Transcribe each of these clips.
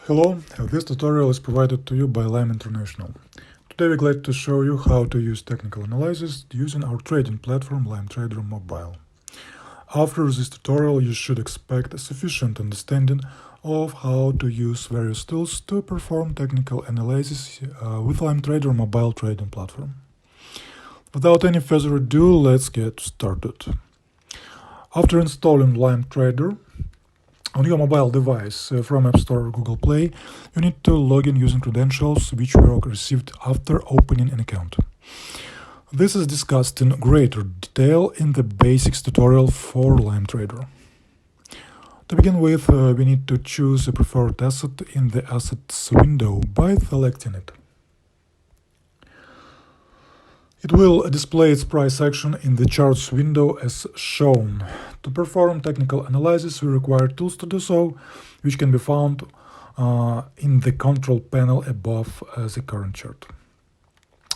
Hello, this tutorial is provided to you by Lime International. Today we're glad to show you how to use technical analysis using our trading platform LimeTrader Mobile. After this tutorial, you should expect a sufficient understanding of how to use various tools to perform technical analysis with LimeTrader Mobile trading platform. Without any further ado, let's get started. After installing LimeTrader on your mobile device from App Store or Google Play, you need to log in using credentials which were received after opening an account. This is discussed in greater detail in the basics tutorial for LimeTrader. To begin with, we need to choose a preferred asset in the Assets window by selecting it. It will display its price action in the Charts window as shown. To perform technical analysis, we require tools to do so, which can be found in the control panel above the current chart.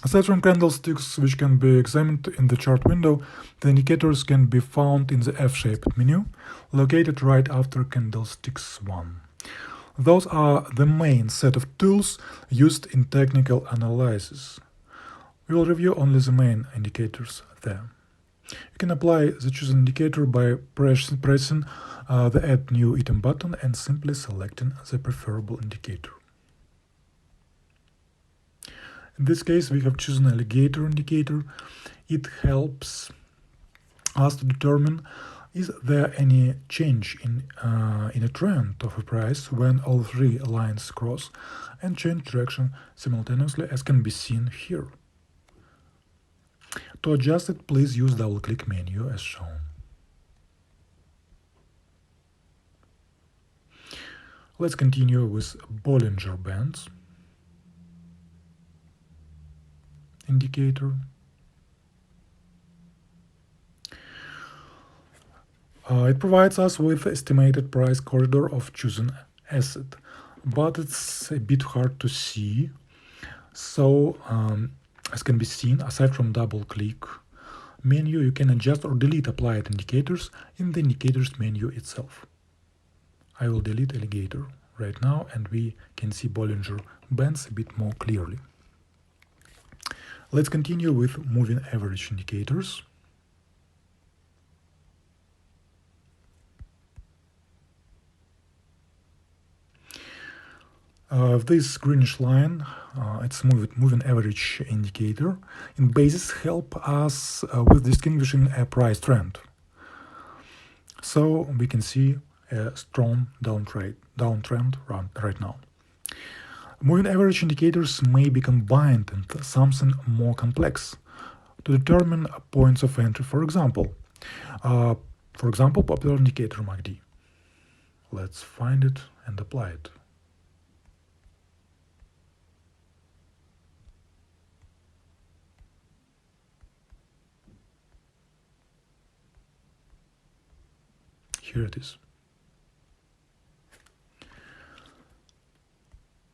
Aside from candlesticks, which can be examined in the chart window, the indicators can be found in the F-shaped menu, located right after Candlesticks 1. Those are the main set of tools used in technical analysis. We will review only the main indicators there. You can apply the chosen indicator by pressing the Add New Item button and simply selecting the preferable indicator. In this case, we have chosen Alligator indicator. It helps us to determine is there any change in a trend of a price when all three lines cross and change direction simultaneously, as can be seen here. To adjust it, please use double-click menu as shown. Let's continue with Bollinger Bands indicator. It provides us with estimated price corridor of chosen asset, but it's a bit hard to see. So, as can be seen, aside from double-click menu, you can adjust or delete applied indicators in the indicators menu itself. I will delete Alligator right now, and we can see Bollinger Bands a bit more clearly. Let's continue with moving average indicators. This greenish line, it's moving average indicator, in basis help us with distinguishing a price trend. So we can see a strong downtrend right now. Moving average indicators may be combined into something more complex to determine points of entry. For example, popular indicator MACD. Let's find it and apply it. Here it is.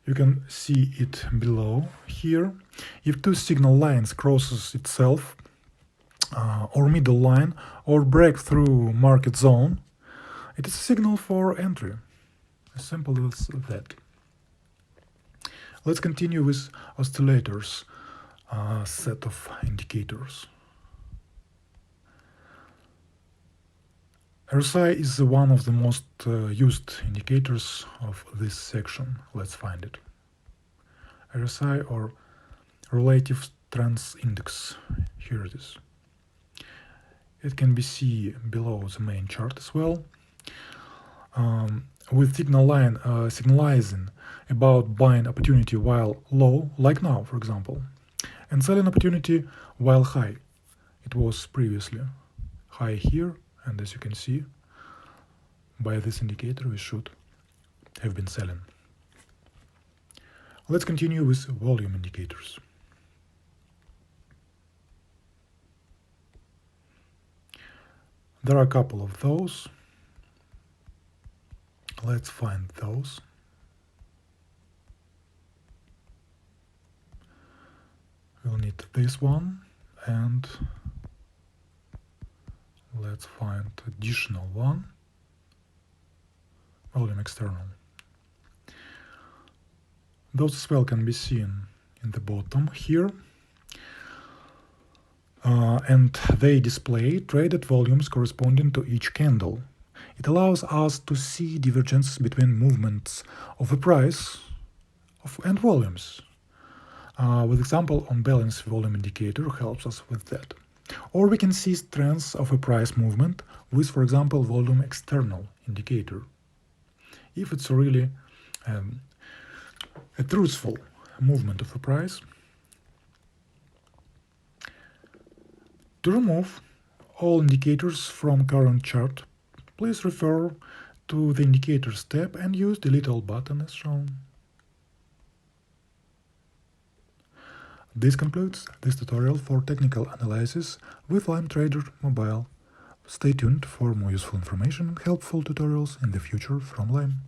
You can see it below here. If two signal lines crosses itself, or middle line, or break through market zone, it is a signal for entry. As simple as that. Let's continue with oscillators set of indicators. RSI is one of the most used indicators of this section. Let's find it. RSI, or Relative Strength Index. Here it is. It can be seen below the main chart as well. With signal line signalizing about buying opportunity while low, like now, for example, and selling opportunity while high. It was previously high here, and as you can see, by this indicator, we should have been selling. Let's continue with volume indicators. There are a couple of those. Let's find those. We'll need this one, and let's find additional one, volume external. Those as well can be seen in the bottom here. And they display traded volumes corresponding to each candle. It allows us to see divergences between movements of the price and volumes. With example on balance volume indicator helps us with that. Or we can see trends of a price movement with, for example, volume external indicator. If it's really a truthful movement of a price. To remove all indicators from current chart, please refer to the Indicators tab and use Delete All button as shown. This concludes this tutorial for technical analysis with LimeTrader Mobile. Stay tuned for more useful information and helpful tutorials in the future from Lime.